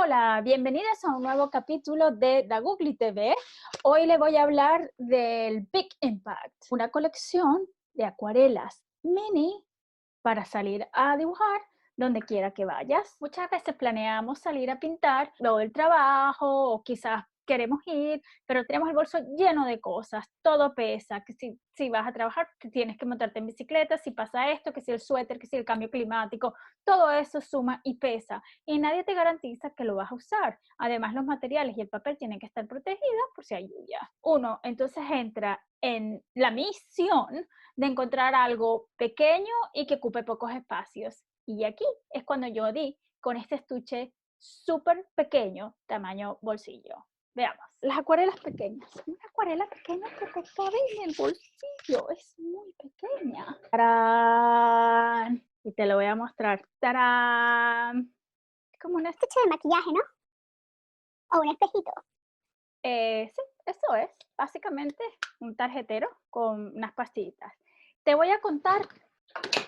Hola, bienvenidos a un nuevo capítulo de Da Googly TV. Hoy le voy a hablar del Big Impact, una colección de acuarelas mini para salir a dibujar donde quiera que vayas. Muchas veces planeamos salir a pintar luego del trabajo o quizás queremos ir, pero tenemos el bolso lleno de cosas, todo pesa, que si vas a trabajar que tienes que montarte en bicicleta, si pasa esto, que si el suéter, que si el cambio climático, todo eso suma y pesa y nadie te garantiza que lo vas a usar. Además, los materiales y el papel tienen que estar protegidos por si hay lluvia. Uno entonces entra en la misión de encontrar algo pequeño y que ocupe pocos espacios. Y aquí es cuando yo di con este estuche súper pequeño, tamaño bolsillo. Veamos, las acuarelas pequeñas. Una acuarela pequeña que te cabe en el bolsillo, es muy pequeña. ¡Tarán! Y te lo voy a mostrar. ¡Tarán! Es como un estuche de maquillaje, ¿no? O un espejito. Sí, eso es. Básicamente un tarjetero con unas pastillitas. Te voy a contar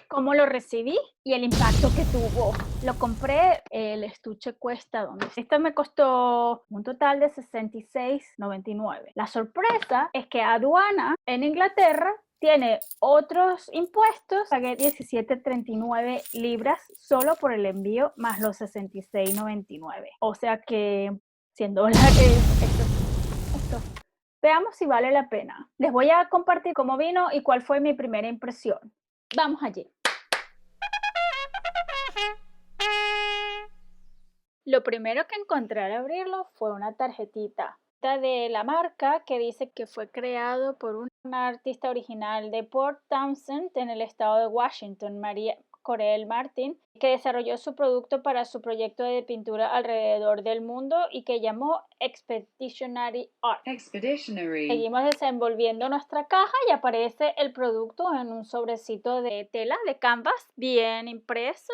cómo lo recibí y el impacto que tuvo. Lo compré, el estuche cuesta, esto me costó un total de $66.99. La sorpresa es que aduana en Inglaterra tiene otros impuestos. Pagué 17.39 libras solo por el envío más los 66.99. O sea que $100. Esto. Veamos si vale la pena. Les voy a compartir cómo vino y cuál fue mi primera impresión. Vamos allí. Lo primero que encontré al abrirlo fue una tarjetita de la marca que dice que fue creado por una artista original de Port Townsend en el estado de Washington, María Corel Martin, que desarrolló su producto para su proyecto de pintura alrededor del mundo y que llamó Expeditionary Art. Seguimos desenvolviendo nuestra caja y aparece el producto en un sobrecito de tela de canvas bien impreso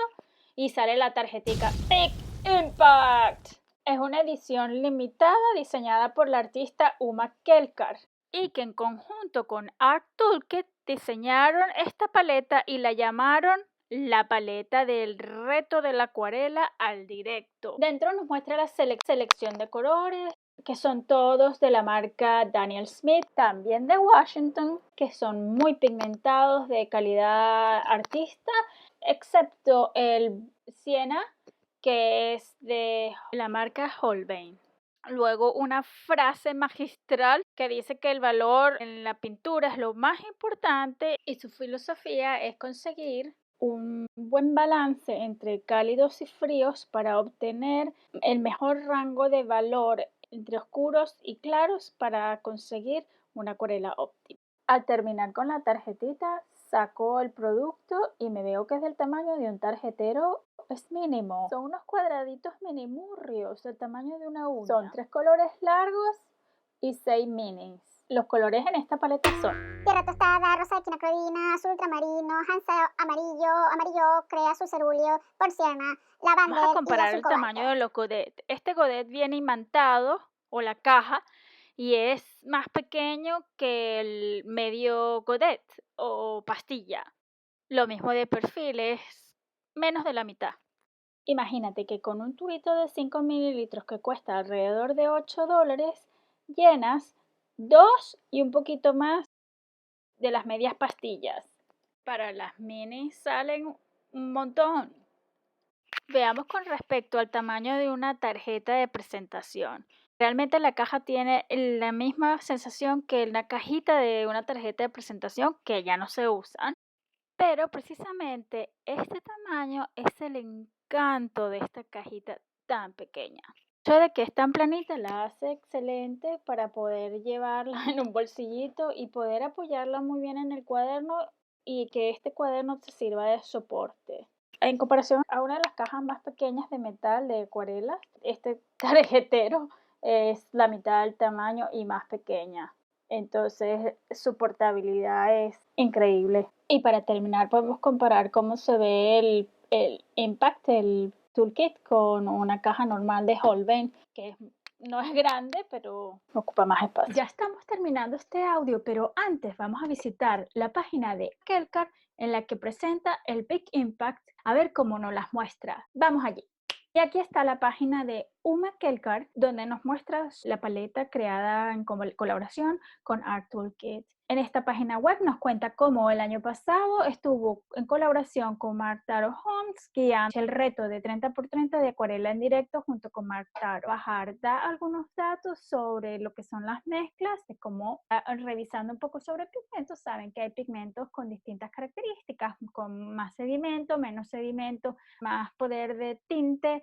y sale la tarjetita Big Impact. Es una edición limitada diseñada por la artista Uma Kelkar y que en conjunto con Art Toolkit diseñaron esta paleta y la llamaron la paleta del reto de la acuarela al directo. Dentro nos muestra la selección de colores, que son todos de la marca Daniel Smith, también de Washington, que son muy pigmentados, de calidad artista, excepto el siena, que es de la marca Holbein. Luego una frase magistral que dice que el valor en la pintura es lo más importante y su filosofía es conseguir un buen balance entre cálidos y fríos para obtener el mejor rango de valor entre oscuros y claros para conseguir una acuarela óptima. Al terminar con la tarjetita, saco el producto y me veo que es del tamaño de un tarjetero. Es mínimo. Son unos cuadraditos minimurrios del tamaño de una uña. Son 3 colores largos y 6 minis. Los colores en esta paleta son tierra tostada, rosa de quinacrodina, azul ultramarino, hansa amarillo, amarillo ocre, azul cerúleo, porciana, lavanda. Vamos a comparar el tamaño de los godets. Este godet viene imantado, o la caja, y es más pequeño que el medio godet o pastilla. Lo mismo de perfil, es menos de la mitad. Imagínate que con un tubito de 5 mililitros que cuesta alrededor de $8, llenas 2 y un poquito más de las medias pastillas. Para las minis salen un montón. Veamos con respecto al tamaño de una tarjeta de presentación. Realmente la caja tiene la misma sensación que la cajita de una tarjeta de presentación que ya no se usan. Pero precisamente este tamaño es el encanto de esta cajita tan pequeña. El hecho de que es tan planita la hace excelente para poder llevarla en un bolsillito y poder apoyarla muy bien en el cuaderno y que este cuaderno te sirva de soporte. En comparación a una de las cajas más pequeñas de metal de acuarelas, este tarjetero es la mitad del tamaño y más pequeña. Entonces su portabilidad es increíble. Y para terminar podemos comparar cómo se ve el Impact, el Toolkit, con una caja normal de Holbein, que no es grande, pero ocupa más espacio. Ya estamos terminando este audio, pero antes vamos a visitar la página de Kelkar en la que presenta el Big Impact, a ver cómo nos las muestra. Vamos allí. Y aquí está la página de Uma Kelkar, donde nos muestra la paleta creada en colaboración con Art Toolkit. En esta página web nos cuenta cómo el año pasado estuvo en colaboración con Mark Taro Homes, guiando el reto de 30x30 de acuarela en directo junto con Mark Taro. Bajar da algunos datos sobre lo que son las mezclas, de cómo, revisando un poco sobre pigmentos, saben que hay pigmentos con distintas características, con más sedimento, menos sedimento, más poder de tinte,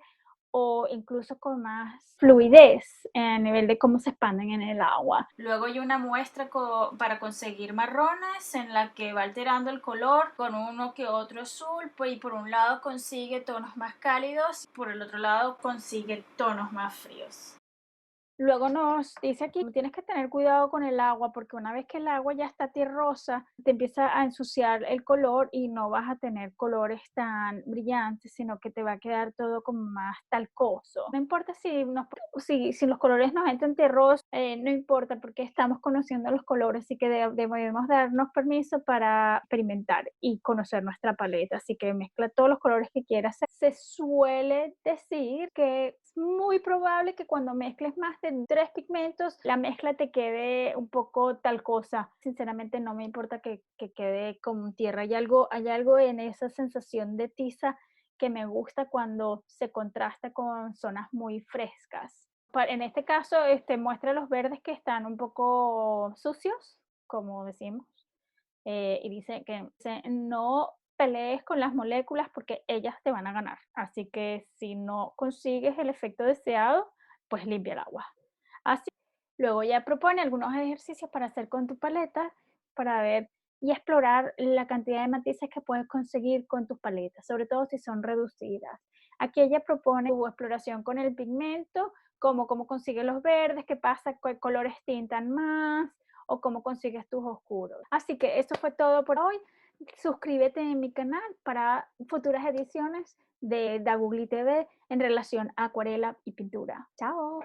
o incluso con más fluidez a nivel de cómo se expanden en el agua. Luego hay una muestra para conseguir marrones en la que va alterando el color con uno que otro azul, y por un lado consigue tonos más cálidos, por el otro lado consigue tonos más fríos. Luego nos dice aquí, tienes que tener cuidado con el agua, porque una vez que el agua ya está tierrosa, te empieza a ensuciar el color y no vas a tener colores tan brillantes, sino que te va a quedar todo como más talcoso. No importa si los colores nos entran tierrosos, no importa, porque estamos conociendo los colores, así que debemos darnos permiso para experimentar y conocer nuestra paleta. Así que mezcla todos los colores que quieras. Se suele decir que es muy probable que cuando mezcles más de 3 pigmentos, la mezcla te quede un poco talcosa. Sinceramente no me importa que quede como tierra. Hay algo en esa sensación de tiza que me gusta cuando se contrasta con zonas muy frescas. En este caso, muestra los verdes que están un poco sucios, como decimos, y dice, no pelees con las moléculas porque ellas te van a ganar. Así que si no consigues el efecto deseado, pues limpia el agua. Así, luego ya propone algunos ejercicios para hacer con tu paleta para ver y explorar la cantidad de matices que puedes conseguir con tus paletas, sobre todo si son reducidas. Aquí ella propone tu exploración con el pigmento, cómo consigues los verdes, qué pasa, qué colores tintan más, o cómo consigues tus oscuros. Así que eso fue todo por hoy. Suscríbete en mi canal para futuras ediciones de Dagugli TV en relación a acuarela y pintura. Chao.